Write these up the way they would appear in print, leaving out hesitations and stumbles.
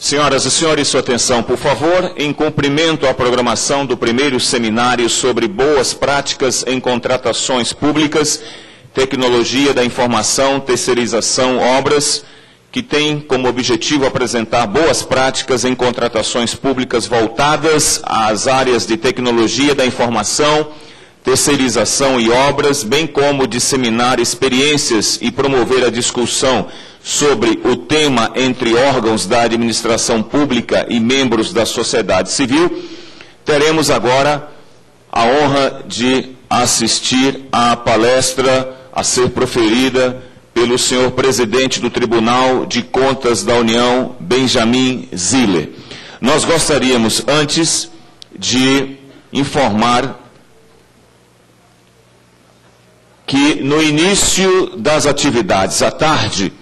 Senhoras e senhores, sua atenção, por favor, em cumprimento à programação do primeiro seminário sobre boas práticas em contratações públicas, tecnologia da informação, terceirização, obras, que tem como objetivo apresentar boas práticas em contratações públicas voltadas às áreas de tecnologia da informação, terceirização e obras, bem como disseminar experiências e promover a discussão sobre o tema entre órgãos da administração pública e membros da sociedade civil, teremos agora a honra de assistir à palestra a ser proferida pelo senhor presidente do Tribunal de Contas da União, Benjamin Ziller. Nós gostaríamos, antes, de informar que no início das atividades à tarde,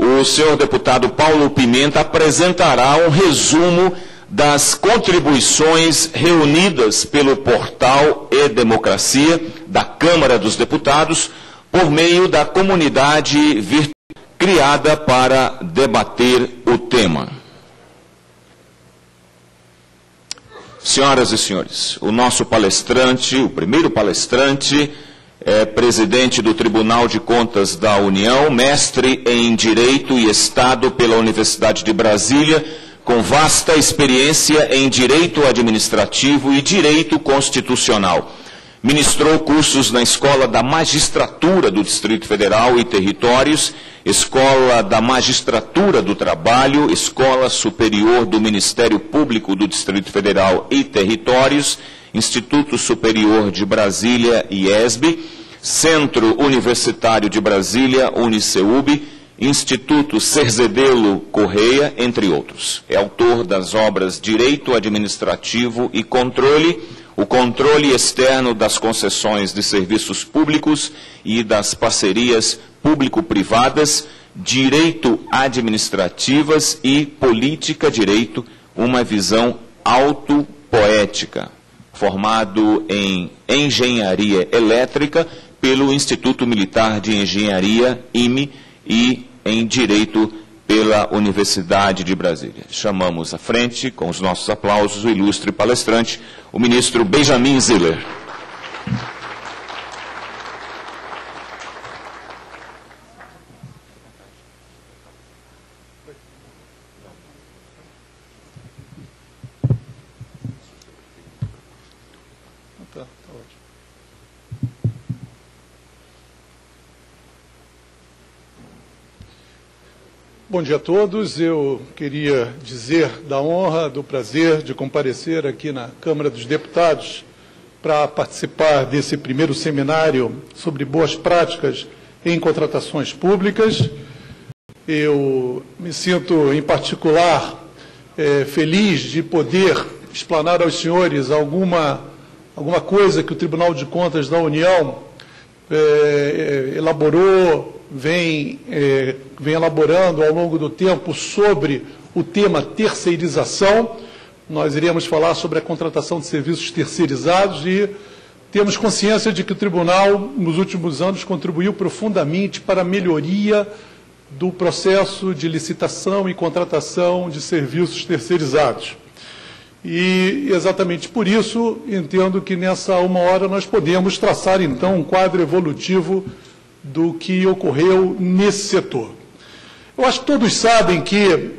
o senhor deputado Paulo Pimenta apresentará um resumo das contribuições reunidas pelo portal E-Democracia da Câmara dos Deputados por meio da comunidade virtual criada para debater o tema. Senhoras e senhores, o nosso palestrante, o primeiro palestrante, é presidente do Tribunal de Contas da União, mestre em Direito e Estado pela Universidade de Brasília, com vasta experiência em Direito Administrativo e Direito Constitucional. Ministrou cursos na Escola da Magistratura do Distrito Federal e Territórios, Escola da Magistratura do Trabalho, Escola Superior do Ministério Público do Distrito Federal e Territórios, Instituto Superior de Brasília, IESB, Centro Universitário de Brasília, UniCeub, Instituto Cerzedelo Correia, entre outros. É autor das obras Direito Administrativo e Controle, o controle externo das concessões de serviços públicos e das parcerias público-privadas, Direito Administrativas e Política Direito, uma visão autopoética. Formado em Engenharia Elétrica pelo Instituto Militar de Engenharia, IME, e em Direito pela Universidade de Brasília. Chamamos à frente, com os nossos aplausos, o ilustre palestrante, o ministro Benjamin Ziller. Bom dia a todos. Eu queria dizer da honra, do prazer de comparecer aqui na Câmara dos Deputados para participar desse primeiro seminário sobre boas práticas em contratações públicas. Eu me sinto, em particular, feliz de poder explanar aos senhores alguma coisa que o Tribunal de Contas da União elaborou, vem elaborando ao longo do tempo sobre o tema terceirização. Nós iremos falar sobre a contratação de serviços terceirizados e temos consciência de que o Tribunal, nos últimos anos, contribuiu profundamente para a melhoria do processo de licitação e contratação de serviços terceirizados. E, exatamente por isso, entendo que nessa uma hora nós podemos traçar, então, um quadro evolutivo do que ocorreu nesse setor. Eu acho que todos sabem que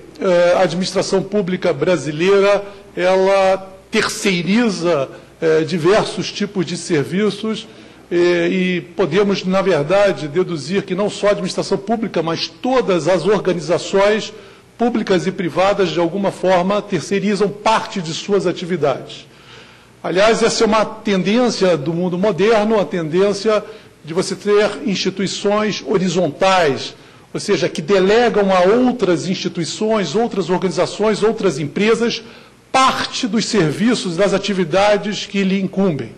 a administração pública brasileira, ela terceiriza diversos tipos de serviços e podemos, na verdade, deduzir que não só a administração pública, mas todas as organizações públicas e privadas, de alguma forma, terceirizam parte de suas atividades. Aliás, essa é uma tendência do mundo moderno, a tendência de você ter instituições horizontais, ou seja, que delegam a outras instituições, outras organizações, outras empresas, parte dos serviços, das atividades que lhe incumbem.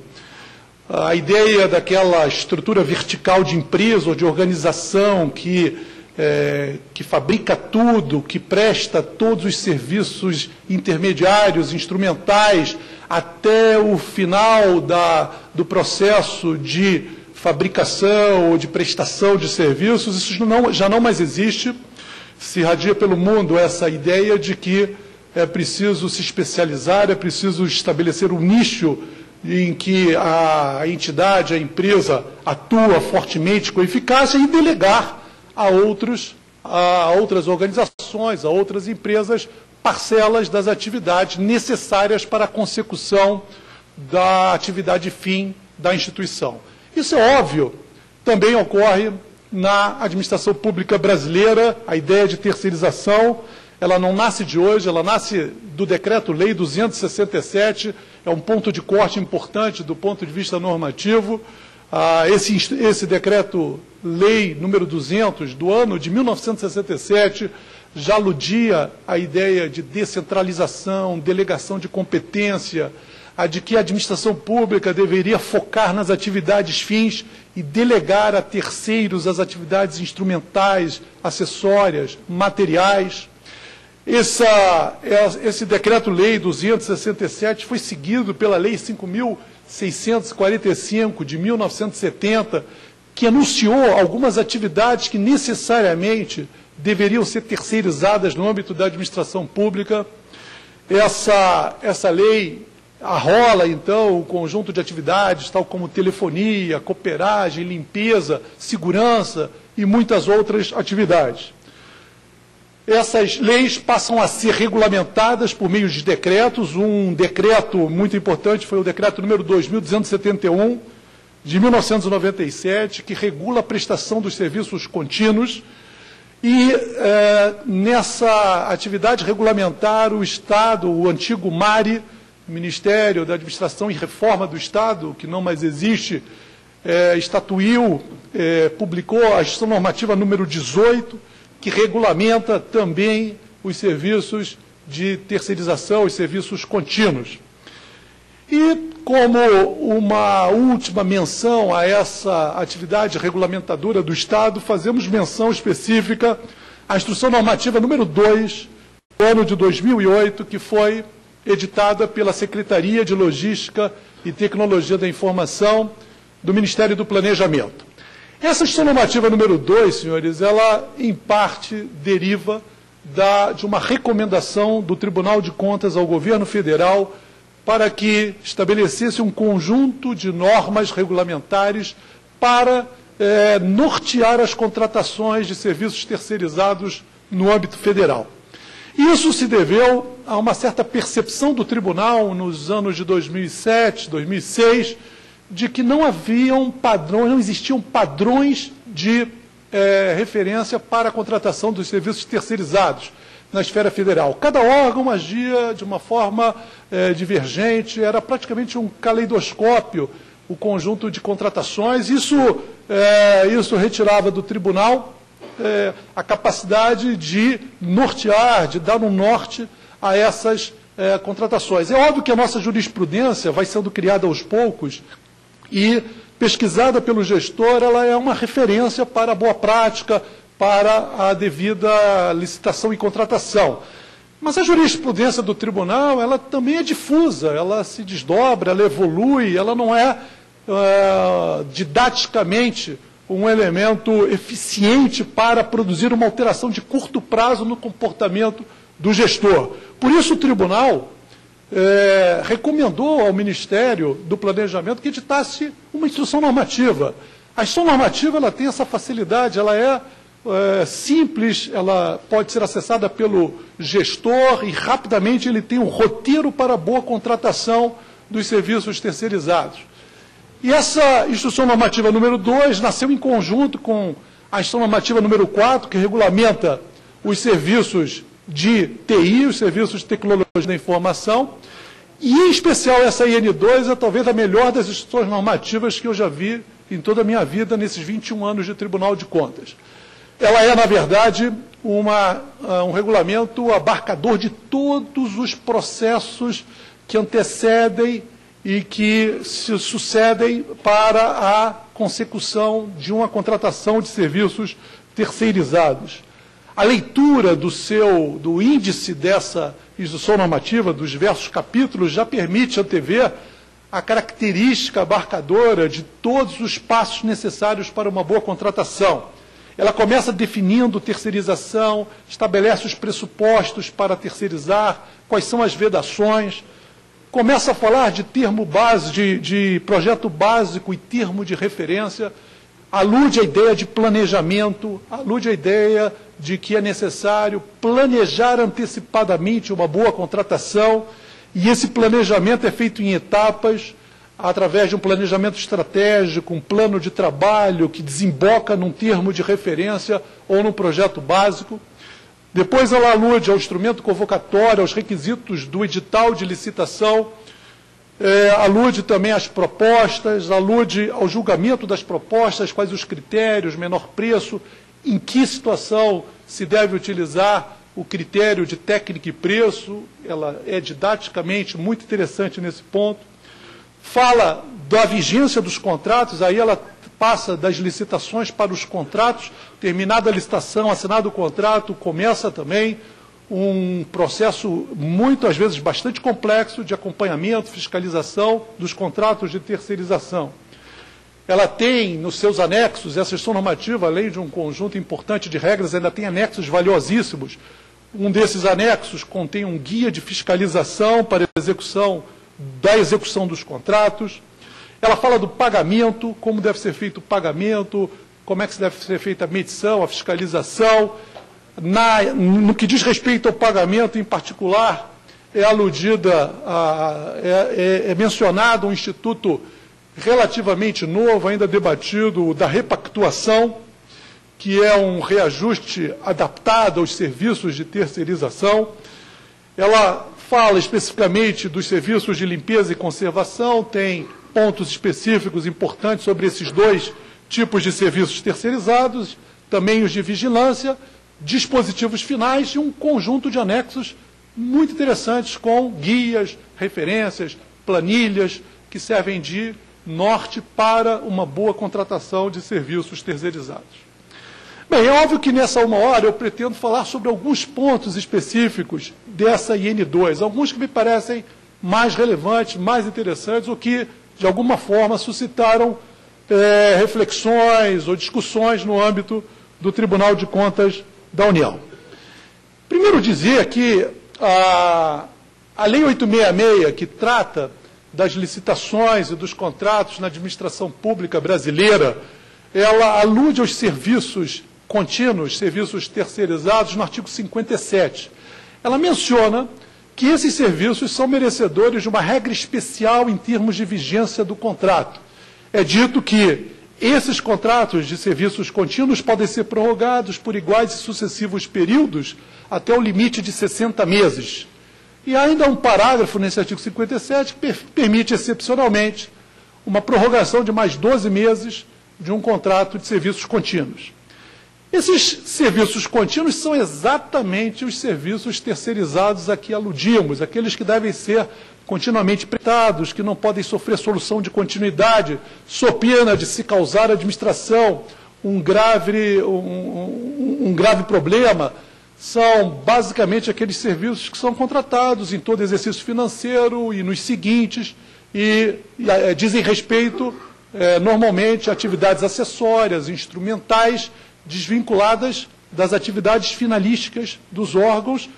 A ideia daquela estrutura vertical de empresa ou de organização que fabrica tudo, que presta todos os serviços intermediários, instrumentais, até o final do processo de fabricação ou de prestação de serviços, isso já não mais existe. Se irradia pelo mundo essa ideia de que é preciso se especializar, é preciso estabelecer um nicho em que a entidade, a empresa atua fortemente com eficácia e delegar a outras organizações, a outras empresas, parcelas das atividades necessárias para a consecução da atividade fim da instituição. Isso é óbvio, também ocorre na administração pública brasileira. A ideia de terceirização, ela não nasce de hoje, ela nasce do Decreto-Lei 267, é um ponto de corte importante do ponto de vista normativo. Esse Decreto-Lei número 200, do ano de 1967, já aludia à ideia de descentralização, delegação de competência, a de que a administração pública deveria focar nas atividades fins e delegar a terceiros as atividades instrumentais, acessórias, materiais. Esse Decreto-Lei 267 foi seguido pela Lei 5.645, de 1970, que anunciou algumas atividades que necessariamente deveriam ser terceirizadas no âmbito da administração pública. Essa lei arrola, então, o conjunto de atividades, tal como telefonia, cooperagem, limpeza, segurança e muitas outras atividades. Essas leis passam a ser regulamentadas por meio de decretos. Um decreto muito importante foi o decreto número 2.271, de 1997, que regula a prestação dos serviços contínuos. E nessa atividade regulamentar, o Estado, o antigo MARE, Ministério da Administração e Reforma do Estado, que não mais existe, publicou a Instrução Normativa número 18, que regulamenta também os serviços de terceirização, os serviços contínuos. E, como uma última menção a essa atividade regulamentadora do Estado, fazemos menção específica à Instrução Normativa número 2, do ano de 2008, que foi editada pela Secretaria de Logística e Tecnologia da Informação do Ministério do Planejamento. Essa Instrução Normativa número 2, senhores, ela, em parte, deriva de uma recomendação do Tribunal de Contas ao Governo Federal para que estabelecesse um conjunto de normas regulamentares para nortear as contratações de serviços terceirizados no âmbito federal. Isso se deveu a uma certa percepção do tribunal nos anos de 2007, 2006, de que não haviam padrões, não existiam padrões de referência para a contratação dos serviços terceirizados na esfera federal. Cada órgão agia de uma forma divergente, era praticamente um caleidoscópio o conjunto de contratações. Isso retirava do tribunal a capacidade de nortear, de dar um norte a essas contratações. É óbvio que a nossa jurisprudência vai sendo criada aos poucos e pesquisada pelo gestor, ela é uma referência para a boa prática, para a devida licitação e contratação. Mas a jurisprudência do tribunal, ela também é difusa, ela se desdobra, ela evolui, ela não é didaticamente um elemento eficiente para produzir uma alteração de curto prazo no comportamento do gestor. Por isso o tribunal recomendou ao Ministério do Planejamento que editasse uma instrução normativa. A instrução normativa ela tem essa facilidade, ela é simples, ela pode ser acessada pelo gestor e rapidamente ele tem um roteiro para a boa contratação dos serviços terceirizados. E essa Instrução Normativa número 2 nasceu em conjunto com a Instrução Normativa número 4, que regulamenta os serviços de TI, os serviços de tecnologia da informação, e em especial essa IN2 é talvez a melhor das instruções normativas que eu já vi em toda a minha vida nesses 21 anos de Tribunal de Contas. Ela é, na verdade, um regulamento abarcador de todos os processos que antecedem e que se sucedem para a consecução de uma contratação de serviços terceirizados. A leitura do índice dessa instrução normativa, dos diversos capítulos, já permite antever a característica abarcadora de todos os passos necessários para uma boa contratação. Ela começa definindo terceirização, estabelece os pressupostos para terceirizar, quais são as vedações, começa a falar de termo base, de projeto básico e termo de referência, alude à ideia de planejamento, alude à ideia de que é necessário planejar antecipadamente uma boa contratação, e esse planejamento é feito em etapas, através de um planejamento estratégico, um plano de trabalho que desemboca num termo de referência ou num projeto básico. Depois ela alude ao instrumento convocatório, aos requisitos do edital de licitação, alude também às propostas, alude ao julgamento das propostas, quais os critérios, menor preço, em que situação se deve utilizar o critério de técnica e preço. Ela é didaticamente muito interessante nesse ponto. Fala da vigência dos contratos, aí ela passa das licitações para os contratos, terminada a licitação, assinado o contrato, começa também um processo, muitas vezes, bastante complexo de acompanhamento, fiscalização dos contratos de terceirização. Ela tem, nos seus anexos, essa gestão normativa, além de um conjunto importante de regras, ainda tem anexos valiosíssimos. Um desses anexos contém um guia de fiscalização para a execução dos contratos. Ela fala do pagamento, como deve ser feito o pagamento, como é que deve ser feita a medição, a fiscalização. No que diz respeito ao pagamento em particular, é mencionado um instituto relativamente novo, ainda debatido, da repactuação, que é um reajuste adaptado aos serviços de terceirização. Ela fala especificamente dos serviços de limpeza e conservação, tem pontos específicos importantes sobre esses dois tipos de serviços terceirizados, também os de vigilância, dispositivos finais e um conjunto de anexos muito interessantes com guias, referências, planilhas, que servem de norte para uma boa contratação de serviços terceirizados. Bem, é óbvio que nessa uma hora eu pretendo falar sobre alguns pontos específicos dessa IN2, alguns que me parecem mais relevantes, mais interessantes, ou que, de alguma forma, suscitaram reflexões ou discussões no âmbito do Tribunal de Contas da União. Primeiro dizer que a Lei 866, que trata das licitações e dos contratos na administração pública brasileira, ela alude aos serviços contínuos, serviços terceirizados, no artigo 57. Ela menciona que esses serviços são merecedores de uma regra especial em termos de vigência do contrato. É dito que esses contratos de serviços contínuos podem ser prorrogados por iguais e sucessivos períodos até o limite de 60 meses. E ainda há um parágrafo nesse artigo 57 que permite, excepcionalmente, uma prorrogação de mais 12 meses de um contrato de serviços contínuos. Esses serviços contínuos são exatamente os serviços terceirizados a que aludimos, aqueles que devem ser continuamente prestados, que não podem sofrer solução de continuidade, sob pena de se causar à administração um grave problema. São basicamente aqueles serviços que são contratados em todo exercício financeiro e nos seguintes, e dizem respeito, normalmente, a atividades acessórias, instrumentais, desvinculadas das atividades finalísticas dos órgãos,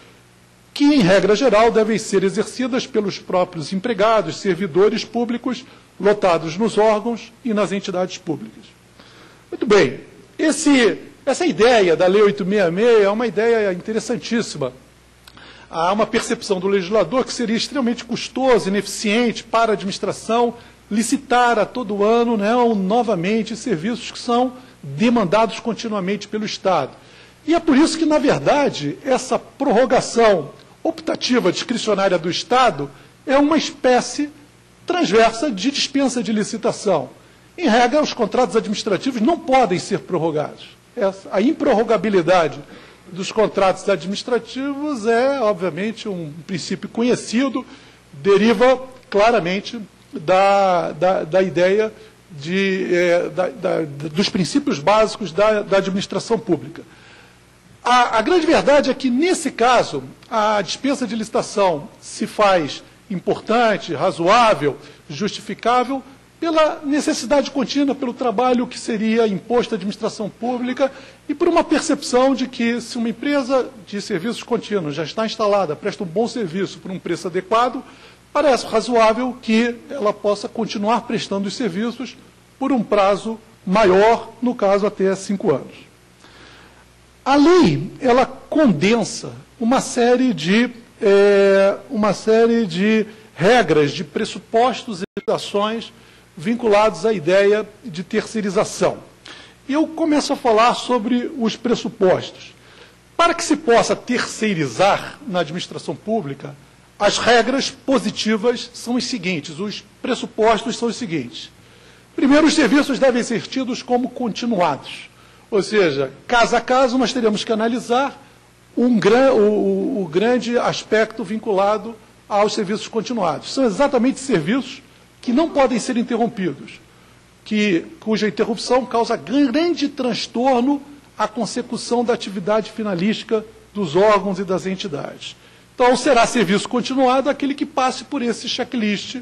que, em regra geral, devem ser exercidas pelos próprios empregados, servidores públicos, lotados nos órgãos e nas entidades públicas. Muito bem, essa ideia da Lei 866 é uma ideia interessantíssima. Há uma percepção do legislador que seria extremamente custoso, ineficiente para a administração licitar a todo ano, novamente, serviços que são demandados continuamente pelo Estado. E é por isso que, na verdade, essa prorrogação optativa discricionária do Estado é uma espécie transversa de dispensa de licitação. Em regra, os contratos administrativos não podem ser prorrogados. A improrrogabilidade dos contratos administrativos é, obviamente, um princípio conhecido, deriva claramente da ideia dos princípios básicos da administração pública. A grande verdade é que, nesse caso, a dispensa de licitação se faz importante, razoável, justificável, pela necessidade contínua, pelo trabalho que seria imposto à administração pública e por uma percepção de que, se uma empresa de serviços contínuos já está instalada, presta um bom serviço por um preço adequado, parece razoável que ela possa continuar prestando os serviços por um prazo maior, no caso até 5 anos. A lei, ela condensa uma série de regras, de pressupostos e ações vinculados à ideia de terceirização. E eu começo a falar sobre os pressupostos. Para que se possa terceirizar na administração pública, as regras positivas são as seguintes, os pressupostos são os seguintes. Primeiro, os serviços devem ser tidos como continuados. Ou seja, caso a caso, nós teremos que analisar o grande aspecto vinculado aos serviços continuados. São exatamente serviços que não podem ser interrompidos, cuja interrupção causa grande transtorno à consecução da atividade finalística dos órgãos e das entidades. Então, será serviço continuado aquele que passe por esse checklist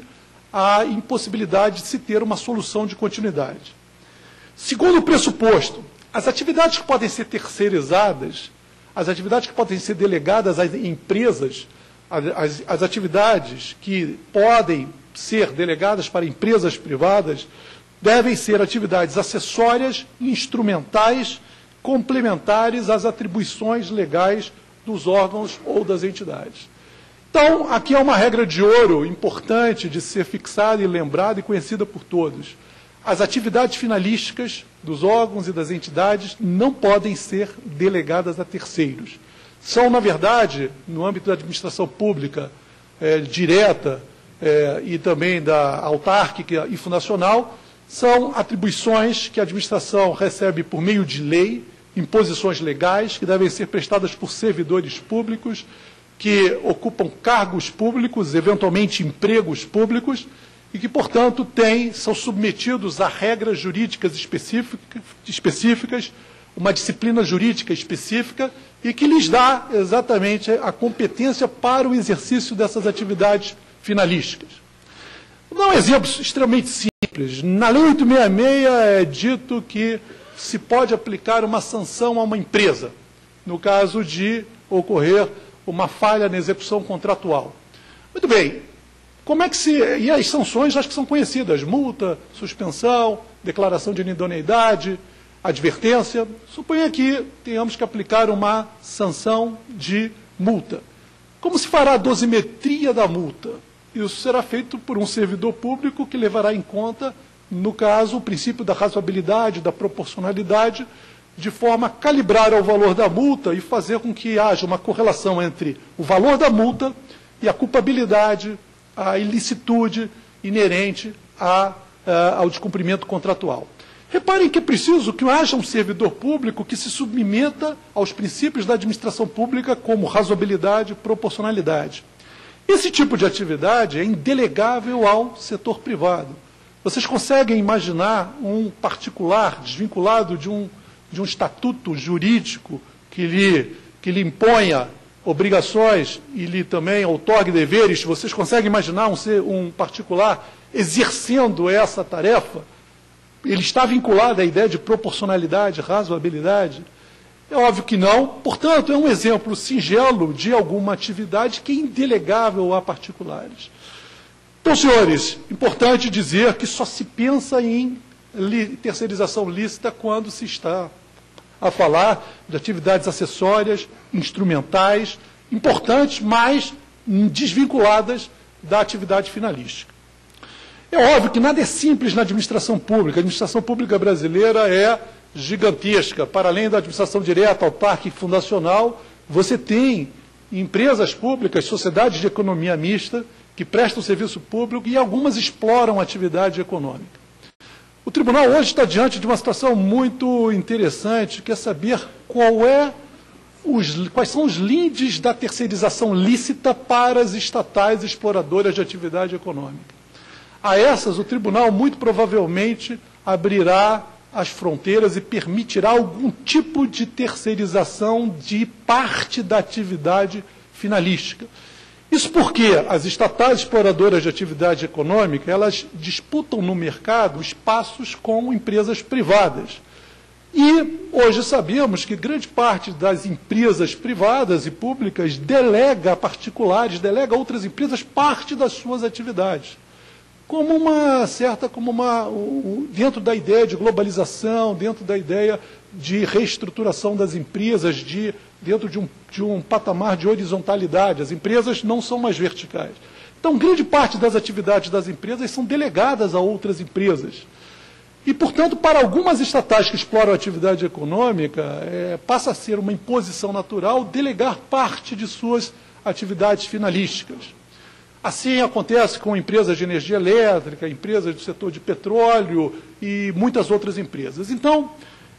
a impossibilidade de se ter uma solução de continuidade. Segundo o pressuposto, as atividades que podem ser terceirizadas, as atividades que podem ser delegadas às empresas, as atividades que podem ser delegadas para empresas privadas, devem ser atividades acessórias, instrumentais, complementares às atribuições legais dos órgãos ou das entidades. Então, aqui é uma regra de ouro importante de ser fixada e lembrada e conhecida por todos. As atividades finalísticas dos órgãos e das entidades não podem ser delegadas a terceiros. São, na verdade, no âmbito da administração pública direta e também da autárquica e fundacional, são atribuições que a administração recebe por meio de lei, imposições legais, que devem ser prestadas por servidores públicos, que ocupam cargos públicos, eventualmente empregos públicos, e que, portanto, são submetidos a regras jurídicas específicas, uma disciplina jurídica específica, e que lhes dá exatamente a competência para o exercício dessas atividades finalísticas. Vou dar um exemplo extremamente simples. Na Lei 866 é dito que se pode aplicar uma sanção a uma empresa, no caso de ocorrer uma falha na execução contratual. Muito bem. E as sanções acho que são conhecidas, multa, suspensão, declaração de inidoneidade, advertência. Suponha que tenhamos que aplicar uma sanção de multa. Como se fará a dosimetria da multa? Isso será feito por um servidor público que levará em conta, no caso, o princípio da razoabilidade, da proporcionalidade, de forma a calibrar o valor da multa e fazer com que haja uma correlação entre o valor da multa e a culpabilidade, a ilicitude inerente ao descumprimento contratual. Reparem que é preciso que haja um servidor público que se submeta aos princípios da administração pública como razoabilidade e proporcionalidade. Esse tipo de atividade é indelegável ao setor privado. Vocês conseguem imaginar um particular desvinculado de um estatuto jurídico que lhe imponha obrigações e lhe também outorgue deveres? Vocês conseguem imaginar um particular exercendo essa tarefa? Ele está vinculado à ideia de proporcionalidade, razoabilidade? É óbvio que não. Portanto, é um exemplo singelo de alguma atividade que é indelegável a particulares. Então, senhores, importante dizer que só se pensa em terceirização lícita quando se está a falar de atividades acessórias, instrumentais, importantes, mas desvinculadas da atividade finalística. É óbvio que nada é simples na administração pública. A administração pública brasileira é gigantesca. Para além da administração direta, autárquica e fundacional, você tem empresas públicas, sociedades de economia mista, que prestam serviço público e algumas exploram a atividade econômica. O tribunal hoje está diante de uma situação muito interessante, que é saber quais são os lindes da terceirização lícita para as estatais exploradoras de atividade econômica. A essas, o tribunal muito provavelmente abrirá as fronteiras e permitirá algum tipo de terceirização de parte da atividade finalística. Isso porque as estatais exploradoras de atividade econômica, elas disputam no mercado espaços com empresas privadas. E hoje sabemos que grande parte das empresas privadas e públicas delega a particulares, delega a outras empresas parte das suas atividades. Dentro da ideia de globalização, dentro da ideia de reestruturação das empresas, dentro de um patamar de horizontalidade. As empresas não são mais verticais. Então, grande parte das atividades das empresas são delegadas a outras empresas. E, portanto, para algumas estatais que exploram a atividade econômica, passa a ser uma imposição natural delegar parte de suas atividades finalísticas. Assim acontece com empresas de energia elétrica, empresas do setor de petróleo e muitas outras empresas. Então,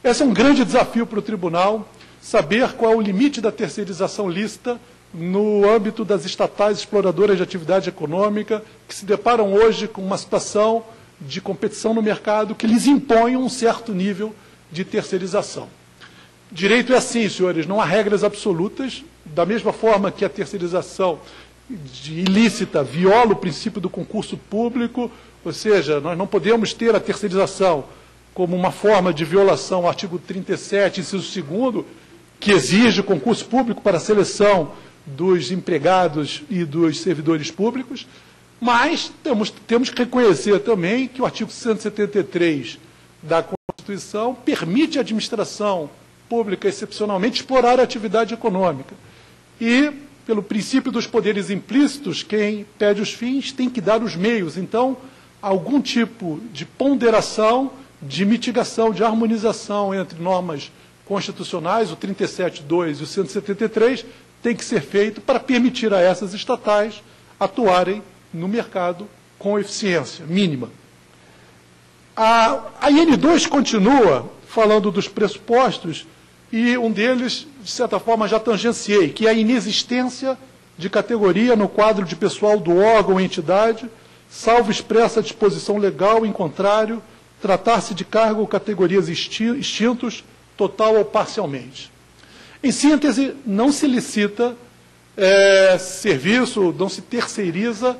esse é um grande desafio para o tribunal, saber qual é o limite da terceirização lícita no âmbito das estatais exploradoras de atividade econômica, que se deparam hoje com uma situação de competição no mercado que lhes impõe um certo nível de terceirização. Direito é assim, senhores, não há regras absolutas, da mesma forma que a terceirização ilícita viola o princípio do concurso público, ou seja, nós não podemos ter a terceirização como uma forma de violação ao artigo 37, inciso 2º, que exige concurso público para a seleção dos empregados e dos servidores públicos, mas temos que reconhecer também que o artigo 173 da Constituição permite à administração pública, excepcionalmente, explorar a atividade econômica. E, pelo princípio dos poderes implícitos, quem pede os fins tem que dar os meios. Então, algum tipo de ponderação, de mitigação, de harmonização entre normas constitucionais, o 37.2 e o 173, tem que ser feito para permitir a essas estatais atuarem no mercado com eficiência mínima. A IN2 continua falando dos pressupostos e um deles, de certa forma, já tangenciei, que é a inexistência de categoria no quadro de pessoal do órgão ou entidade, salvo expressa disposição legal, em contrário, tratar-se de cargo ou categorias extintos, total ou parcialmente. Em síntese, não se licita serviço, não se terceiriza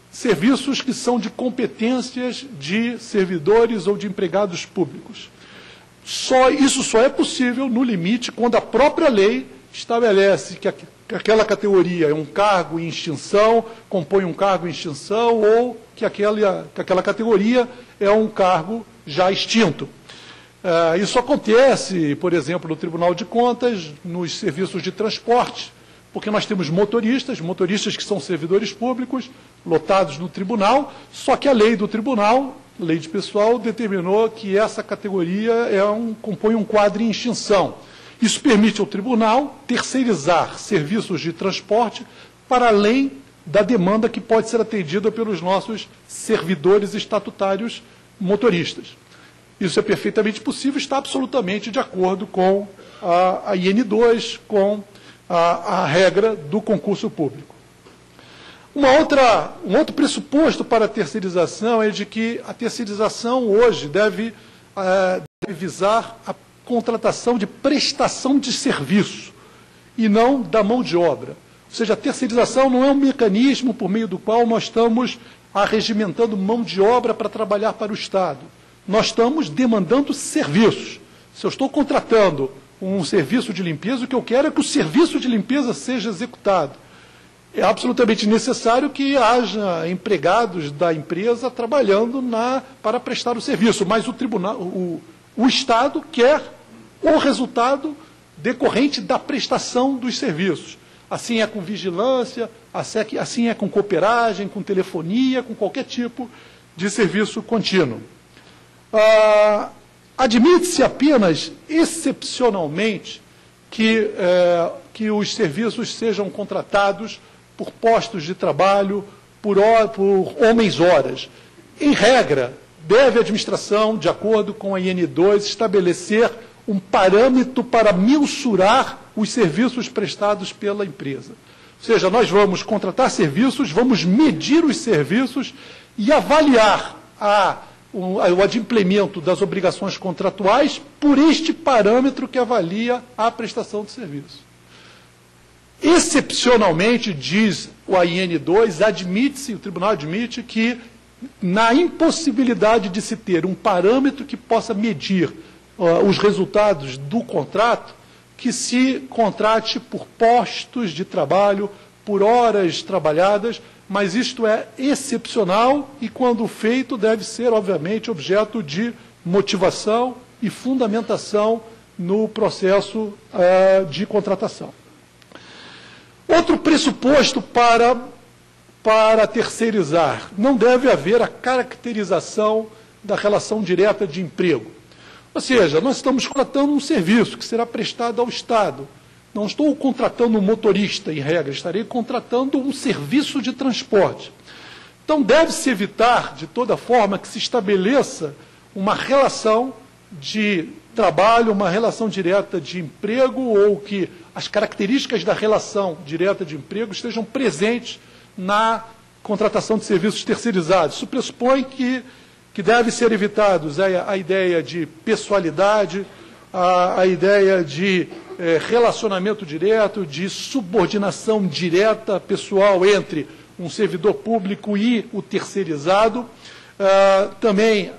serviços que são de competências de servidores ou de empregados públicos. Isso só é possível, no limite, quando a própria lei estabelece que aquela categoria é um cargo em extinção, compõe um cargo em extinção, ou que aquela categoria é um cargo já extinto. Isso acontece, por exemplo, no Tribunal de Contas, nos serviços de transporte, porque nós temos motoristas que são servidores públicos, lotados no tribunal, só que a lei do tribunal, lei de pessoal, determinou que essa categoria compõe um quadro em extinção. Isso permite ao tribunal terceirizar serviços de transporte para além da demanda que pode ser atendida pelos nossos servidores estatutários motoristas. Isso é perfeitamente possível, está absolutamente de acordo com a IN2, com a regra do concurso público. Um outro pressuposto para a terceirização é de que a terceirização hoje deve visar a contratação de prestação de serviço e não da mão de obra. Ou seja, a terceirização não é um mecanismo por meio do qual nós estamos arregimentando mão de obra para trabalhar para o Estado. Nós estamos demandando serviços. Se eu estou contratando um serviço de limpeza, o que eu quero é que o serviço de limpeza seja executado. É absolutamente necessário que haja empregados da empresa trabalhando para prestar o serviço, mas o Estado quer o resultado decorrente da prestação dos serviços. Assim é com vigilância, assim é com cooperagem, com telefonia, com qualquer tipo de serviço contínuo. Admite-se apenas, excepcionalmente, que os serviços sejam contratados por postos de trabalho, por homens-horas. Em regra, deve a administração, de acordo com a IN2, estabelecer um parâmetro para mensurar os serviços prestados pela empresa. Ou seja, nós vamos contratar serviços, vamos medir os serviços e avaliar o adimplemento das obrigações contratuais por este parâmetro que avalia a prestação de serviço. Excepcionalmente, diz o AIN2, admite-se, o tribunal admite que na impossibilidade de se ter um parâmetro que possa medir os resultados do contrato, que se contrate por postos de trabalho, por horas trabalhadas, mas isto é excepcional e, quando feito, deve ser, obviamente, objeto de motivação e fundamentação no processo de contratação. Outro pressuposto para terceirizar: não deve haver a caracterização da relação direta de emprego. Ou seja, nós estamos contratando um serviço que será prestado ao Estado. Não estou contratando um motorista, em regra, estarei contratando um serviço de transporte. Então, deve-se evitar, de toda forma, que se estabeleça uma relação de trabalho, uma relação direta de emprego, ou que as características da relação direta de emprego estejam presentes na contratação de serviços terceirizados. Isso pressupõe que deve ser evitados a ideia de pessoalidade, a ideia de relacionamento direto, de subordinação direta pessoal entre um servidor público e o terceirizado. Também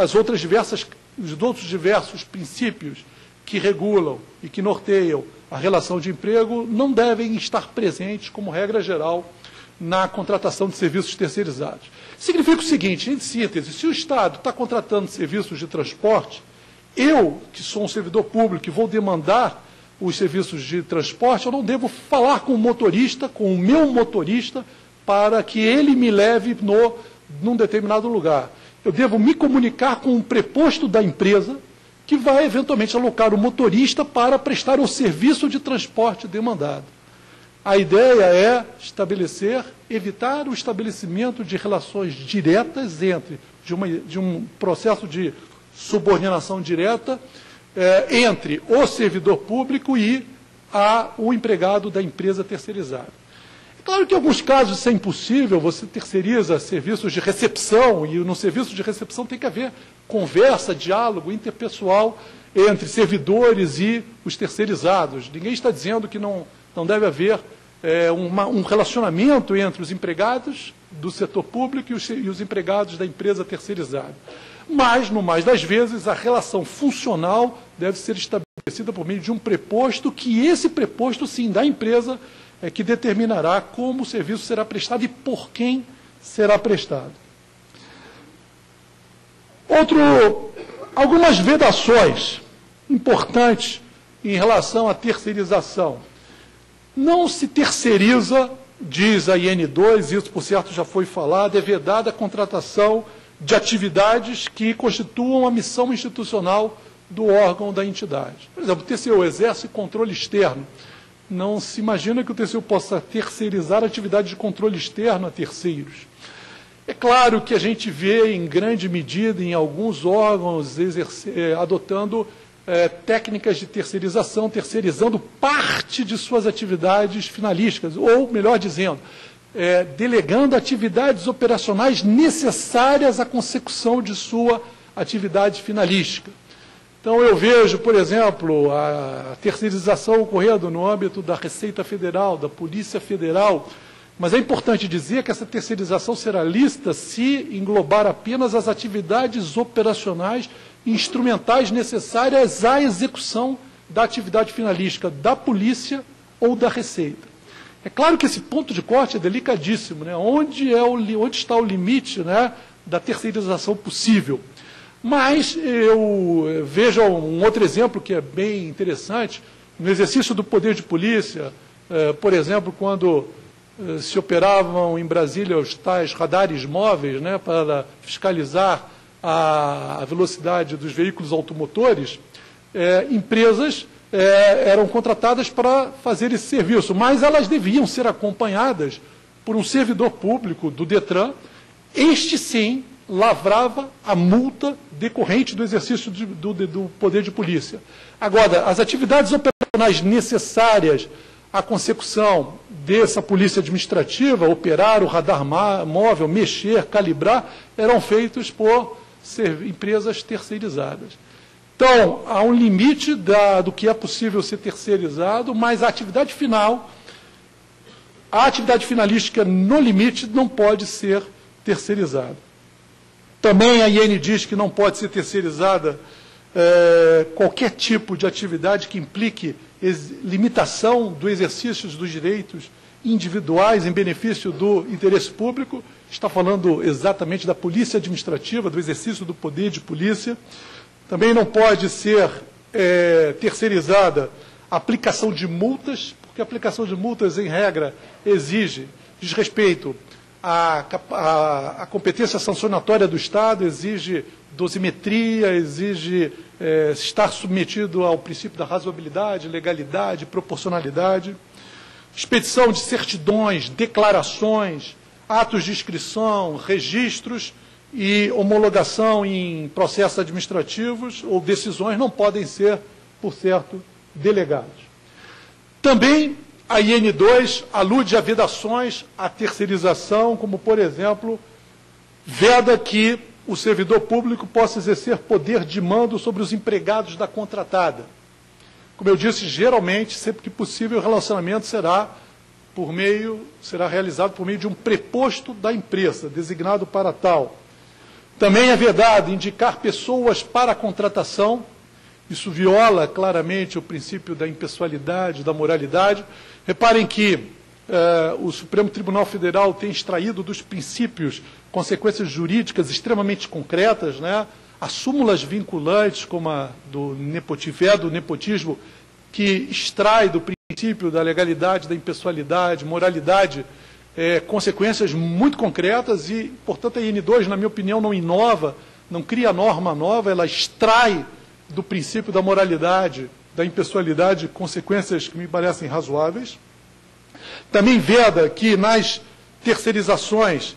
os outros diversos princípios que regulam e que norteiam a relação de emprego não devem estar presentes, como regra geral, na contratação de serviços terceirizados. Significa o seguinte, em síntese: se o Estado está contratando serviços de transporte, eu, que sou um servidor público e vou demandar os serviços de transporte, eu não devo falar com o motorista, com o meu motorista, para que ele me leve num determinado lugar. Eu devo me comunicar com um preposto da empresa, que vai eventualmente alocar o motorista para prestar o serviço de transporte demandado. A ideia é evitar o estabelecimento de relações diretas de um processo de subordinação direta entre o servidor público e o empregado da empresa terceirizada. É claro que em alguns casos isso é impossível, você terceiriza serviços de recepção, e no serviço de recepção tem que haver conversa, diálogo interpessoal entre servidores e os terceirizados. Ninguém está dizendo que não deve haver um relacionamento entre os empregados do setor público e os empregados da empresa terceirizada. Mas, no mais das vezes, a relação funcional deve ser estabelecida por meio de um preposto, que esse preposto, sim, da empresa, é que determinará como o serviço será prestado e por quem será prestado. Algumas vedações importantes em relação à terceirização. Não se terceiriza, diz a IN2, isso por certo já foi falado, é vedada a contratação de atividades que constituam a missão institucional do órgão da entidade. Por exemplo, o TCU exerce controle externo. Não se imagina que o TCU possa terceirizar atividade de controle externo a terceiros. É claro que a gente vê, em grande medida, em alguns órgãos adotando técnicas de terceirização, terceirizando parte de suas atividades finalísticas, ou, melhor dizendo, delegando atividades operacionais necessárias à consecução de sua atividade finalística. Então, eu vejo, por exemplo, a terceirização ocorrendo no âmbito da Receita Federal, da Polícia Federal, mas é importante dizer que essa terceirização será lícita se englobar apenas as atividades operacionais e instrumentais necessárias à execução da atividade finalística da Polícia ou da Receita. É claro que esse ponto de corte é delicadíssimo, né? Onde está o limite, né, da terceirização possível? Mas eu vejo um outro exemplo que é bem interessante, no exercício do poder de polícia, por exemplo, quando se operavam em Brasília os tais radares móveis, né, para fiscalizar a velocidade dos veículos automotores, empresas eram contratadas para fazer esse serviço, mas elas deviam ser acompanhadas por um servidor público do DETRAN. Este, sim, lavrava a multa decorrente do exercício do poder de polícia. Agora, as atividades operacionais necessárias à consecução dessa polícia administrativa, operar o radar móvel, mexer, calibrar, eram feitos por empresas terceirizadas. Então, há um limite do que é possível ser terceirizado, mas a atividade finalística no limite não pode ser terceirizada. Também a IN diz que não pode ser terceirizada qualquer tipo de atividade que implique limitação do exercício dos direitos individuais em benefício do interesse público. Está falando exatamente da polícia administrativa, do exercício do poder de polícia. Também não pode ser terceirizada a aplicação de multas, porque a aplicação de multas, em regra, diz respeito à competência sancionatória do Estado, exige dosimetria, exige estar submetido ao princípio da razoabilidade, legalidade, proporcionalidade. Expedição de certidões, declarações, atos de inscrição, registros e homologação em processos administrativos ou decisões não podem ser, por certo, delegados. Também a IN2 alude a vedações à terceirização, como, por exemplo, veda que o servidor público possa exercer poder de mando sobre os empregados da contratada. Como eu disse, geralmente, sempre que possível, o relacionamento será realizado por meio de um preposto da empresa, designado para tal. Também é vedado indicar pessoas para a contratação. Isso viola claramente o princípio da impessoalidade, da moralidade. Reparem que o Supremo Tribunal Federal tem extraído dos princípios consequências jurídicas extremamente concretas, né? As súmulas vinculantes, como a do nepotismo, que extrai do princípio da legalidade, da impessoalidade, moralidade, consequências muito concretas e, portanto, a IN2, na minha opinião, não inova, não cria norma nova, ela extrai do princípio da moralidade, da impessoalidade, consequências que me parecem razoáveis. Também veda que nas terceirizações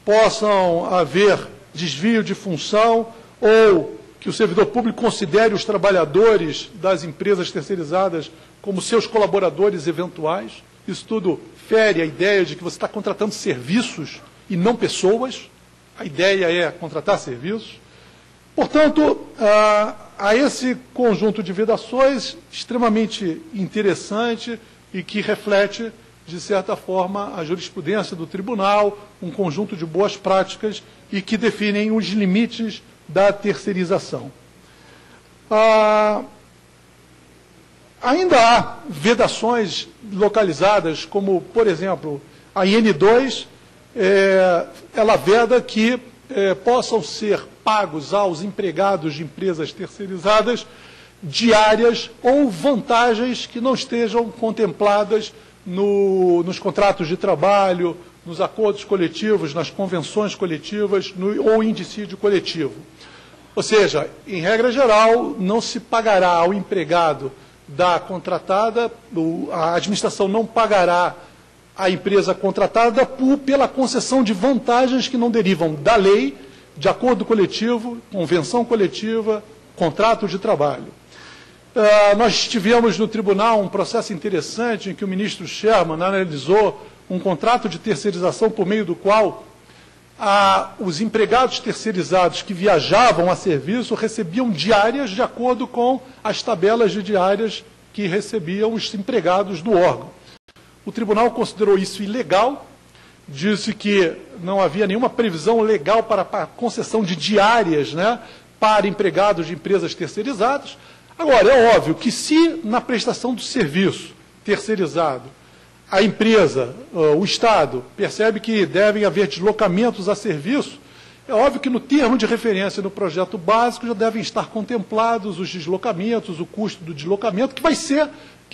possam haver desvio de função ou que o servidor público considere os trabalhadores das empresas terceirizadas como seus colaboradores eventuais. Isso tudo fere a ideia de que você está contratando serviços e não pessoas. A ideia é contratar serviços. Portanto, há esse conjunto de vedações extremamente interessante e que reflete, de certa forma, a jurisprudência do tribunal, um conjunto de boas práticas e que definem os limites da terceirização. Ainda há vedações localizadas, como, por exemplo, a IN2, ela veda que possam ser pagos aos empregados de empresas terceirizadas diárias ou vantagens que não estejam contempladas nos contratos de trabalho, nos acordos coletivos, nas convenções coletivas ou em dissídio coletivo. Ou seja, em regra geral, não se pagará ao empregado da contratada, a administração não pagará à empresa contratada pela concessão de vantagens que não derivam da lei, de acordo coletivo, convenção coletiva, contrato de trabalho. Nós tivemos no tribunal um processo interessante em que o ministro Sherman analisou um contrato de terceirização por meio do qual os empregados terceirizados que viajavam a serviço recebiam diárias de acordo com as tabelas de diárias que recebiam os empregados do órgão. O tribunal considerou isso ilegal, disse que não havia nenhuma previsão legal para a concessão de diárias, né, para empregados de empresas terceirizadas. Agora, é óbvio que se na prestação do serviço terceirizado a empresa, o Estado, percebe que devem haver deslocamentos a serviço, é óbvio que no termo de referência no projeto básico já devem estar contemplados os deslocamentos, o custo do deslocamento, que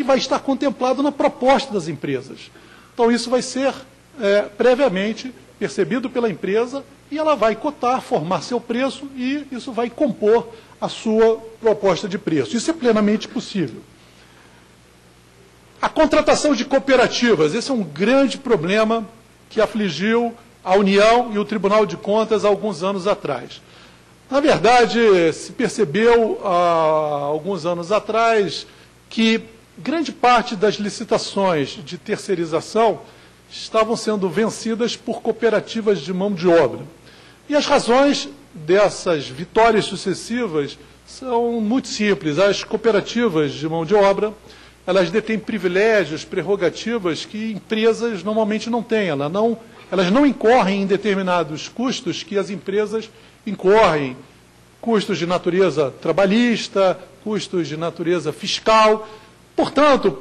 vai estar contemplado na proposta das empresas. Então, isso vai ser previamente percebido pela empresa e ela vai cotar, formar seu preço e isso vai compor a sua proposta de preço. Isso é plenamente possível. A contratação de cooperativas, esse é um grande problema que afligiu a União e o Tribunal de Contas há alguns anos atrás. Na verdade, se percebeu há alguns anos atrás que grande parte das licitações de terceirização estavam sendo vencidas por cooperativas de mão de obra. E as razões dessas vitórias sucessivas são muito simples. As cooperativas de mão de obra, elas detêm privilégios, prerrogativas que empresas normalmente não têm. Elas não incorrem em determinados custos que as empresas incorrem. Custos de natureza trabalhista, custos de natureza fiscal. Portanto,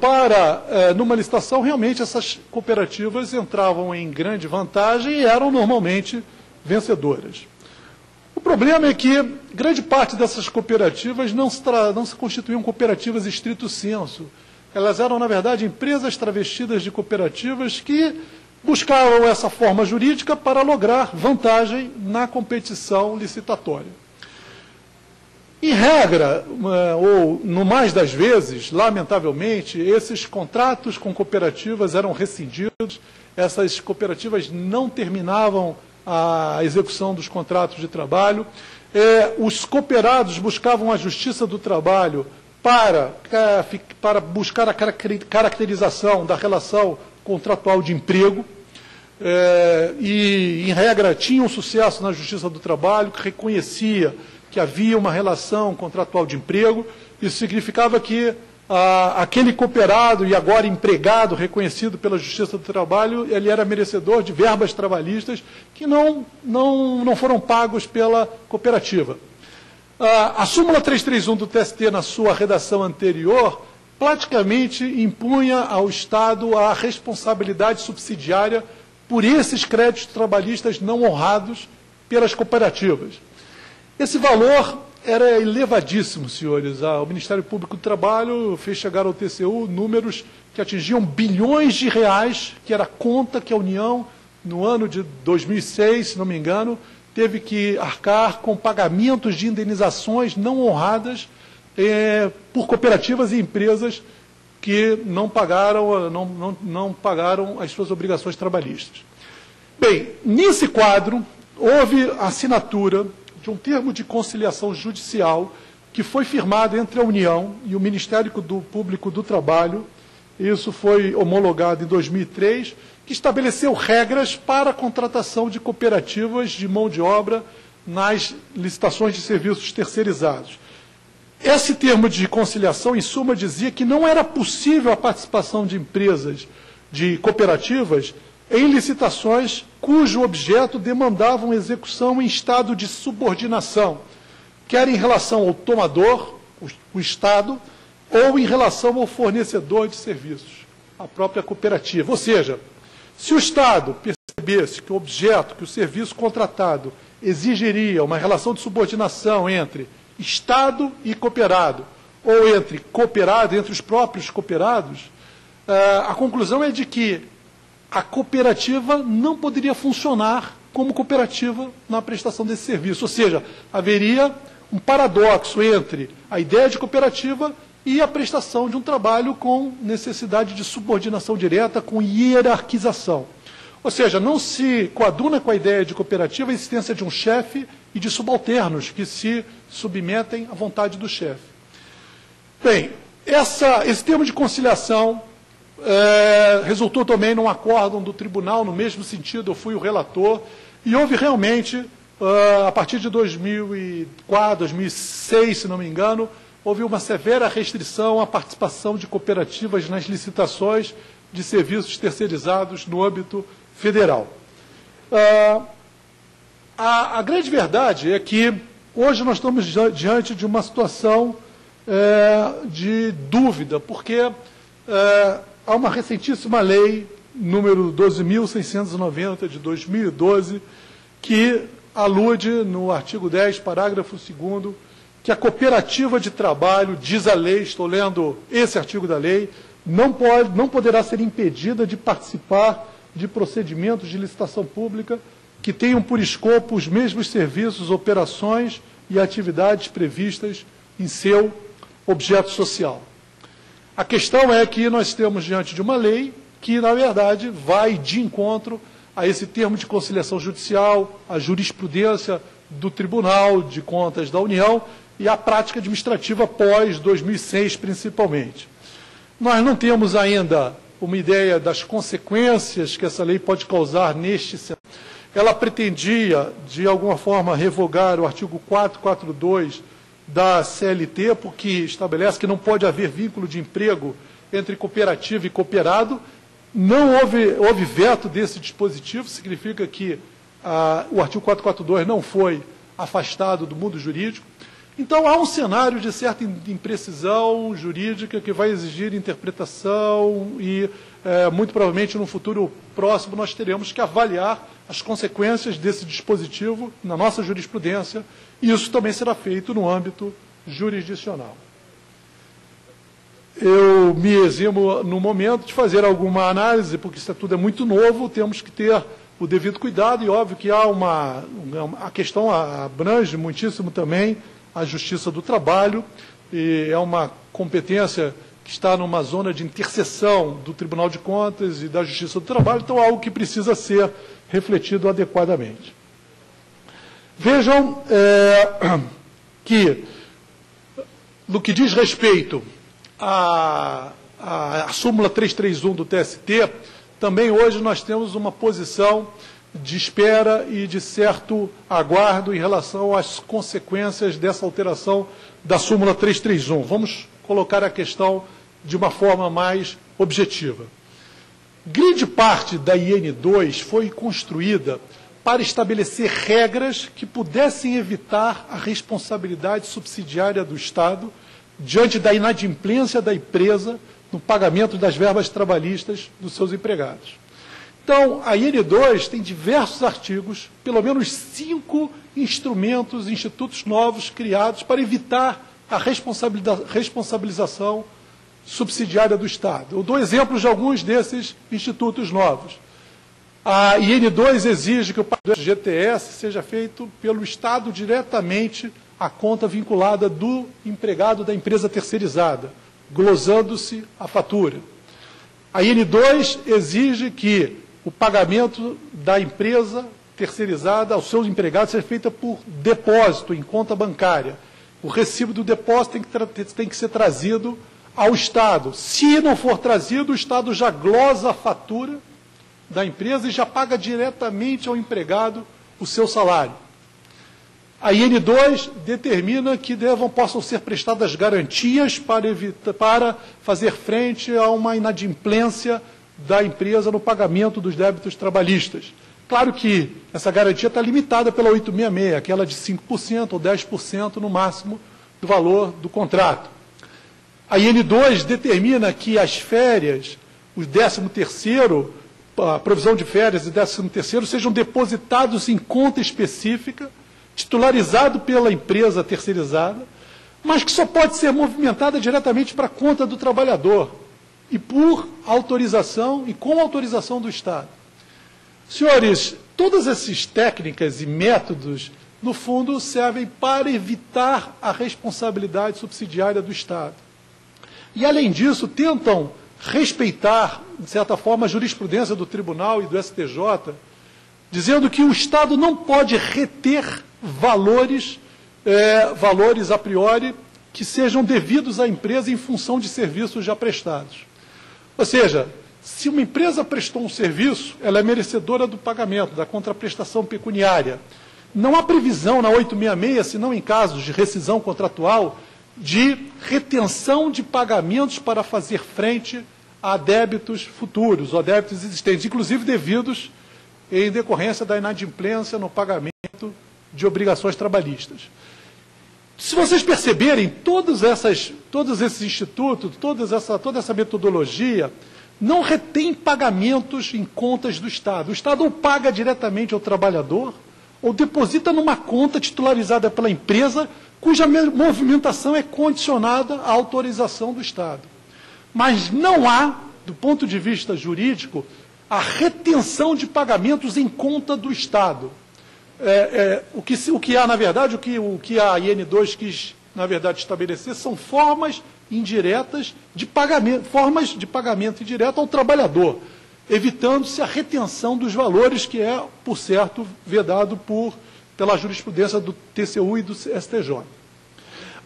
numa licitação, realmente essas cooperativas entravam em grande vantagem e eram normalmente vencedoras. O problema é que grande parte dessas cooperativas não se constituíam cooperativas estrito sensu. Elas eram, na verdade, empresas travestidas de cooperativas que buscavam essa forma jurídica para lograr vantagem na competição licitatória. Em regra, ou no mais das vezes, lamentavelmente, esses contratos com cooperativas eram rescindidos, essas cooperativas não terminavam a execução dos contratos de trabalho, os cooperados buscavam a Justiça do Trabalho para buscar a caracterização da relação contratual de emprego, e, em regra, tinham sucesso na Justiça do Trabalho, que reconhecia que havia uma relação contratual de emprego. Isso significava que aquele cooperado e agora empregado reconhecido pela Justiça do Trabalho, ele era merecedor de verbas trabalhistas que não foram pagos pela cooperativa. A súmula 331 do TST, na sua redação anterior, praticamente impunha ao Estado a responsabilidade subsidiária por esses créditos trabalhistas não honrados pelas cooperativas. Esse valor era elevadíssimo, senhores. O Ministério Público do Trabalho fez chegar ao TCU números que atingiam bilhões de reais, que era a conta que a União, no ano de 2006, se não me engano, teve que arcar com pagamentos de indenizações não honradas por cooperativas e empresas que não pagaram as suas obrigações trabalhistas. Bem, nesse quadro, houve a assinatura de um termo de conciliação judicial que foi firmado entre a União e o Ministério Público do Trabalho. Isso foi homologado em 2003, que estabeleceu regras para a contratação de cooperativas de mão de obra nas licitações de serviços terceirizados. Esse termo de conciliação, em suma, dizia que não era possível a participação de empresas, de cooperativas, em licitações cujo objeto demandava uma execução em estado de subordinação, quer em relação ao tomador, o Estado, ou em relação ao fornecedor de serviços, a própria cooperativa. Ou seja, se o Estado percebesse que o objeto, que o serviço contratado exigiria uma relação de subordinação entre Estado e cooperado, ou entre cooperado, entre os próprios cooperados, a conclusão é de que a cooperativa não poderia funcionar como cooperativa na prestação desse serviço. Ou seja, haveria um paradoxo entre a ideia de cooperativa e a prestação de um trabalho com necessidade de subordinação direta, com hierarquização. Ou seja, não se coaduna com a ideia de cooperativa a existência de um chefe e de subalternos que se submetem à vontade do chefe. Bem, esse termo de conciliação resultou também num acórdão do tribunal, no mesmo sentido, eu fui o relator, e houve realmente, a partir de 2004, 2006, se não me engano, houve uma severa restrição à participação de cooperativas nas licitações de serviços terceirizados no âmbito federal. A grande verdade é que hoje nós estamos diante de uma situação de dúvida, porque há uma recentíssima lei, número 12.690, de 2012, que alude no artigo 10, parágrafo 2º, que a cooperativa de trabalho, diz a lei, estou lendo esse artigo da lei, não poderá ser impedida de participar de procedimentos de licitação pública que tenham por escopo os mesmos serviços, operações e atividades previstas em seu objeto social. A questão é que nós estamos diante de uma lei que, na verdade, vai de encontro a esse termo de conciliação judicial, a jurisprudência do Tribunal de Contas da União e a prática administrativa pós-2006, principalmente. Nós não temos ainda uma ideia das consequências que essa lei pode causar neste cenário. Ela pretendia, de alguma forma, revogar o artigo 442 da CLT, porque estabelece que não pode haver vínculo de emprego entre cooperativa e cooperado. Não houve veto desse dispositivo, significa que o artigo 442 não foi afastado do mundo jurídico. Então, há um cenário de certa imprecisão jurídica que vai exigir interpretação e, muito provavelmente, no futuro próximo, nós teremos que avaliar as consequências desse dispositivo na nossa jurisprudência, e isso também será feito no âmbito jurisdicional. Eu me eximo, no momento, de fazer alguma análise, porque isso tudo é muito novo, temos que ter o devido cuidado, e óbvio que há a questão abrange muitíssimo também a Justiça do Trabalho, e é uma competência que está numa zona de interseção do Tribunal de Contas e da Justiça do Trabalho, então é algo que precisa ser refletido adequadamente. Vejam que, no que diz respeito à súmula 331 do TST, também hoje nós temos uma posição de espera e de certo aguardo em relação às consequências dessa alteração da súmula 331. Vamos colocar a questão de uma forma mais objetiva. Grande parte da IN2 foi construída para estabelecer regras que pudessem evitar a responsabilidade subsidiária do Estado diante da inadimplência da empresa no pagamento das verbas trabalhistas dos seus empregados. Então, a IN2 tem diversos artigos, pelo menos 5 instrumentos, institutos novos criados para evitar a responsabilização subsidiária do Estado. Eu dou exemplos de alguns desses institutos novos. A IN2 exige que o pagamento do FGTS seja feito pelo Estado diretamente à conta vinculada do empregado da empresa terceirizada, glosando-se a fatura. A IN2 exige que o pagamento da empresa terceirizada aos seus empregados seja feito por depósito em conta bancária. O recibo do depósito tem que ser trazido ao Estado. Se não for trazido, o Estado já glosa a fatura da empresa e já paga diretamente ao empregado o seu salário. A IN2 determina que possam ser prestadas garantias para fazer frente a uma inadimplência da empresa no pagamento dos débitos trabalhistas. Claro que essa garantia está limitada pela 866, aquela de 5% ou 10% no máximo do valor do contrato. A IN2 determina que as férias, o 13º, a provisão de férias e 13º sejam depositados em conta específica, titularizado pela empresa terceirizada, mas que só pode ser movimentada diretamente para a conta do trabalhador e por autorização e com autorização do Estado. Senhores, todas essas técnicas e métodos, no fundo, servem para evitar a responsabilidade subsidiária do Estado. E, além disso, tentam respeitar, de certa forma, a jurisprudência do Tribunal e do STJ, dizendo que o Estado não pode reter valores a priori que sejam devidos à empresa em função de serviços já prestados. Ou seja, se uma empresa prestou um serviço, ela é merecedora do pagamento, da contraprestação pecuniária. Não há previsão na 866, senão em casos de rescisão contratual, de retenção de pagamentos para fazer frente a débitos futuros, ou a débitos existentes, inclusive devidos em decorrência da inadimplência no pagamento de obrigações trabalhistas. Se vocês perceberem, todos esses institutos, toda essa metodologia, não retém pagamentos em contas do Estado. O Estado ou paga diretamente ao trabalhador, ou deposita numa conta titularizada pela empresa, cuja movimentação é condicionada à autorização do Estado. Mas não há, do ponto de vista jurídico, a retenção de pagamentos em conta do Estado. O que há, na verdade, o que a IN2 quis, na verdade, estabelecer são formas indiretas de pagamento, formas de pagamento indireto ao trabalhador, evitando-se a retenção dos valores que é, por certo, vedado pela jurisprudência do TCU e do STJ.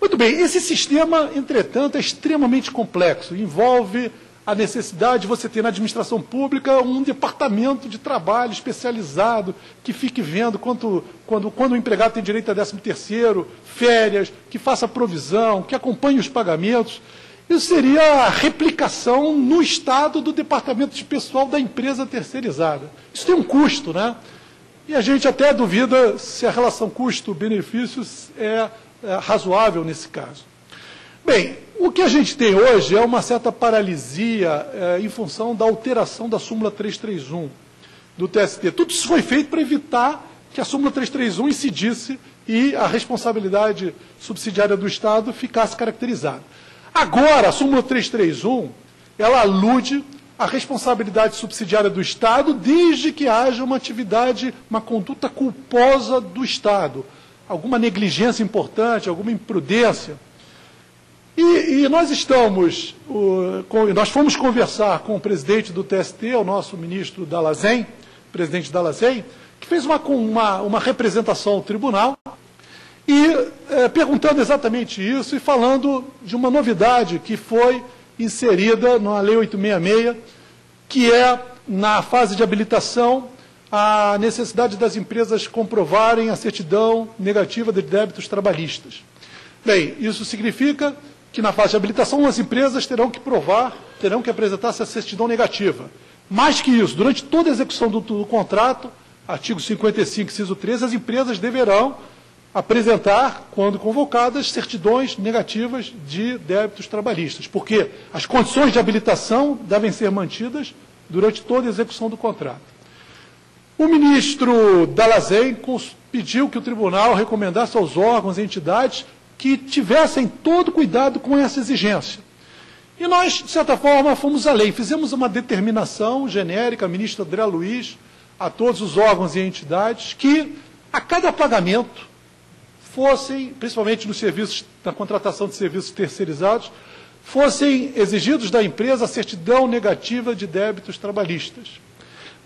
Muito bem, esse sistema, entretanto, é extremamente complexo, envolve a necessidade de você ter na administração pública um departamento de trabalho especializado que fique vendo quando o empregado tem direito a 13º, férias, que faça provisão, que acompanhe os pagamentos. Isso seria a replicação no Estado do departamento de pessoal da empresa terceirizada. Isso tem um custo, né? E a gente até duvida se a relação custo-benefícios é razoável nesse caso. Bem, o que a gente tem hoje é uma certa paralisia em função da alteração da súmula 331 do TST. Tudo isso foi feito para evitar que a súmula 331 incidisse e a responsabilidade subsidiária do Estado ficasse caracterizada. Agora, a súmula 331, ela alude à responsabilidade subsidiária do Estado desde que haja uma atividade, uma conduta culposa do Estado, alguma negligência importante, alguma imprudência. E nós nós fomos conversar com o presidente do TST, o nosso ministro Dall'Asen, presidente Dall'Asen, que fez uma representação ao tribunal, e perguntando exatamente isso e falando de uma novidade que foi inserida na Lei 866, que é, na fase de habilitação, a necessidade das empresas comprovarem a certidão negativa de débitos trabalhistas. Bem, isso significa que na fase de habilitação as empresas terão que apresentar essa certidão negativa. Mais que isso, durante toda a execução do contrato, artigo 55, inciso 13, as empresas deverão apresentar, quando convocadas, certidões negativas de débitos trabalhistas, porque as condições de habilitação devem ser mantidas durante toda a execução do contrato. O ministro Dall'Asen pediu que o tribunal recomendasse aos órgãos e entidades que tivessem todo cuidado com essa exigência. E nós, de certa forma, fomos além. Fizemos uma determinação genérica, ministro André Luiz, a todos os órgãos e entidades, que a cada pagamento fossem, principalmente nos serviços, na contratação de serviços terceirizados, fossem exigidos da empresa a certidão negativa de débitos trabalhistas.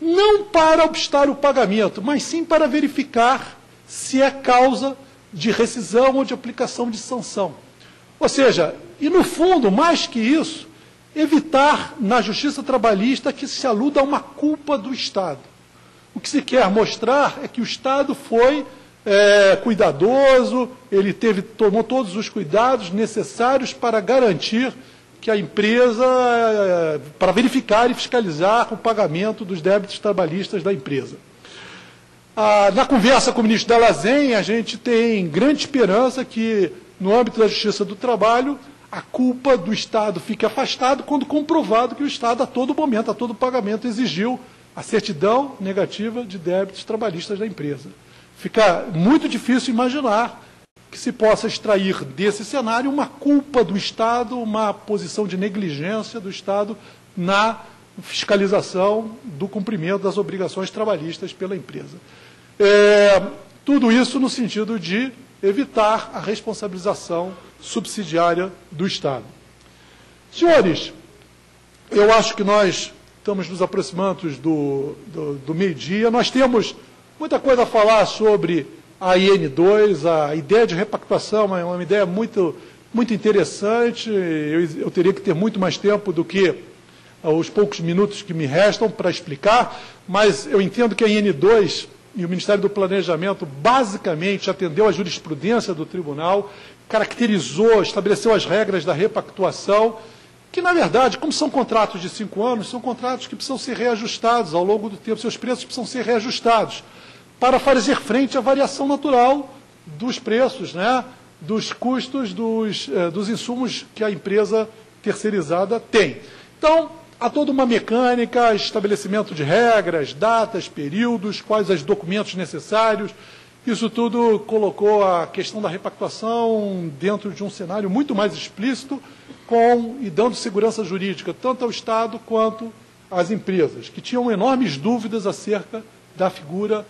Não para obstar o pagamento, mas sim para verificar se é causa de rescisão ou de aplicação de sanção. Ou seja, e no fundo, mais que isso, evitar na justiça trabalhista que se aluda a uma culpa do Estado. O que se quer mostrar é que o Estado foi cuidadoso, ele tomou todos os cuidados necessários para garantir que a empresa, para verificar e fiscalizar o pagamento dos débitos trabalhistas da empresa. Na conversa com o ministro Dall'Asen, a gente tem grande esperança que, no âmbito da Justiça do Trabalho, a culpa do Estado fique afastada quando comprovado que o Estado, a todo momento, a todo pagamento, exigiu a certidão negativa de débitos trabalhistas da empresa. Fica muito difícil imaginar que se possa extrair desse cenário uma culpa do Estado, uma posição de negligência do Estado na fiscalização do cumprimento das obrigações trabalhistas pela empresa. Tudo isso no sentido de evitar a responsabilização subsidiária do Estado. Senhores, eu acho que nós estamos nos aproximando do meio-dia. Nós temos muita coisa a falar sobre a IN2, a ideia de repactuação é uma ideia muito interessante. Eu teria que ter muito mais tempo do que os poucos minutos que me restam para explicar, mas eu entendo que a IN2 e o Ministério do Planejamento basicamente atendeu à jurisprudência do tribunal, caracterizou, estabeleceu as regras da repactuação, que, na verdade, como são contratos de 5 anos, são contratos que precisam ser reajustados ao longo do tempo, seus preços precisam ser reajustados para fazer frente à variação natural dos preços, né, dos custos dos insumos que a empresa terceirizada tem. Então, há toda uma mecânica, estabelecimento de regras, datas, períodos, quais os documentos necessários. Isso tudo colocou a questão da repactuação dentro de um cenário muito mais explícito e dando segurança jurídica, tanto ao Estado quanto às empresas, que tinham enormes dúvidas acerca da figura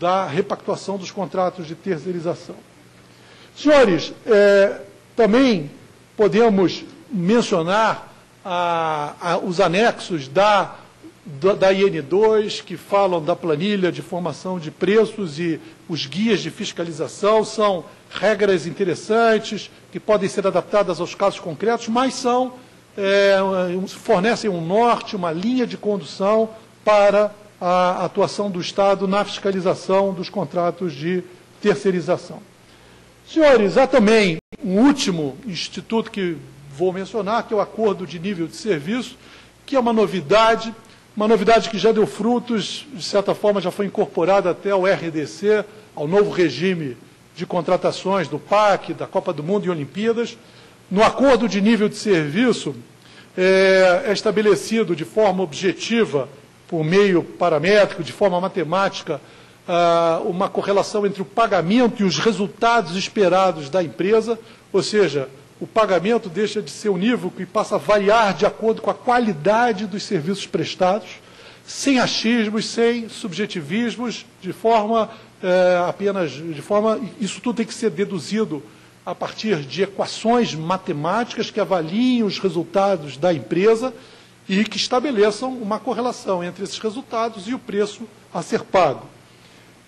da repactuação dos contratos de terceirização. Senhores, também podemos mencionar os anexos da IN2, que falam da planilha de formação de preços e os guias de fiscalização. São regras interessantes, que podem ser adaptadas aos casos concretos, mas são fornecem um norte, uma linha de condução para a atuação do Estado na fiscalização dos contratos de terceirização. Senhores, há também um último instituto que vou mencionar, que é o Acordo de Nível de Serviço, que é uma novidade que já deu frutos, de certa forma já foi incorporada até ao RDC, ao novo regime de contratações do PAC, da Copa do Mundo e Olimpíadas. No Acordo de Nível de Serviço, é estabelecido de forma objetiva, por meio paramétrico, de forma matemática, uma correlação entre o pagamento e os resultados esperados da empresa, ou seja, o pagamento deixa de ser unívoco e passa a variar de acordo com a qualidade dos serviços prestados, sem achismos, sem subjetivismos, isso tudo tem que ser deduzido a partir de equações matemáticas que avaliem os resultados da empresa e que estabeleçam uma correlação entre esses resultados e o preço a ser pago.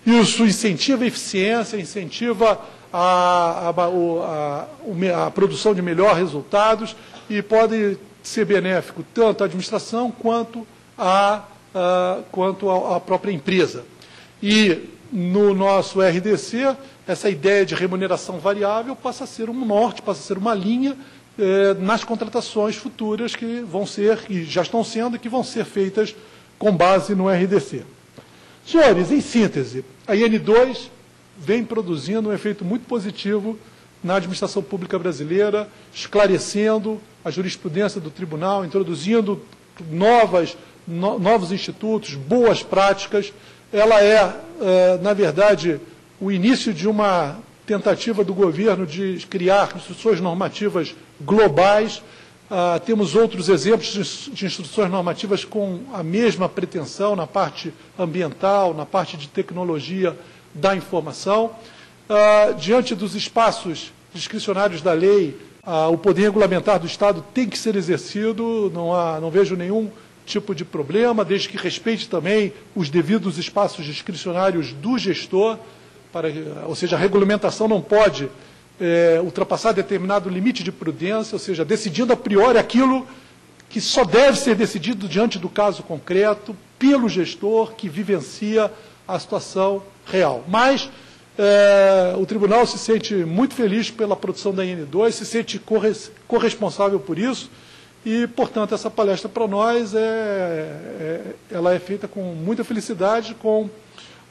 Isso incentiva a eficiência, incentiva a produção de melhores resultados e pode ser benéfico tanto à administração quanto à própria empresa. E no nosso RDC, essa ideia de remuneração variável passa a ser um norte, passa a ser uma linha nas contratações futuras que vão ser, e já estão sendo, e que vão ser feitas com base no RDC. Senhores, em síntese, a IN2 vem produzindo um efeito muito positivo na administração pública brasileira, esclarecendo a jurisprudência do tribunal, introduzindo novos institutos, boas práticas. Ela na verdade, o início de uma tentativa do governo de criar instruções normativas globais. Temos outros exemplos de instruções normativas com a mesma pretensão na parte ambiental, na parte de tecnologia da informação. Diante dos espaços discricionários da lei, o poder regulamentar do Estado tem que ser exercido, não vejo nenhum tipo de problema, desde que respeite também os devidos espaços discricionários do gestor, ou seja, a regulamentação não pode ultrapassar determinado limite de prudência, ou seja, decidindo a priori aquilo que só deve ser decidido diante do caso concreto, pelo gestor que vivencia a situação real. Mas o tribunal se sente muito feliz pela produção da IN2, se sente corresponsável por isso, e, portanto, essa palestra para nós ela é feita com muita felicidade, com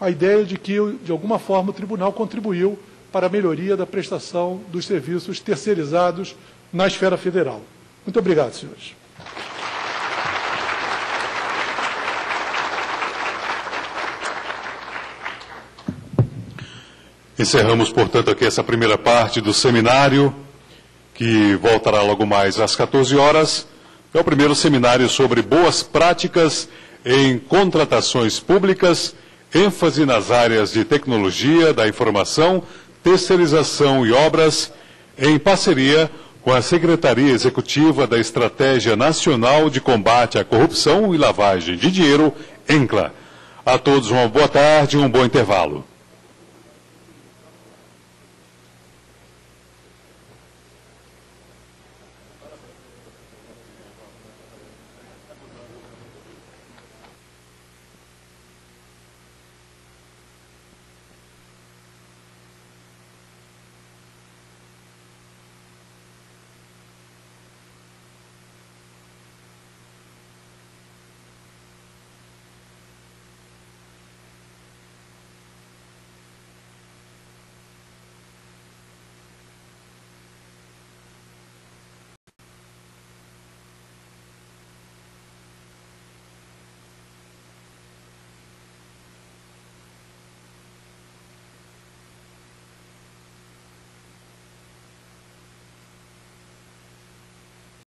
a ideia de que, de alguma forma, o tribunal contribuiu para a melhoria da prestação dos serviços terceirizados na esfera federal. Muito obrigado, senhores. Encerramos, portanto, aqui essa primeira parte do seminário, que voltará logo mais às 14 horas. É o primeiro seminário sobre boas práticas em contratações públicas, ênfase nas áreas de tecnologia, da informação, terceirização e obras, em parceria com a Secretaria Executiva da Estratégia Nacional de Combate à Corrupção e Lavagem de Dinheiro, ENCLA. A todos uma boa tarde e um bom intervalo.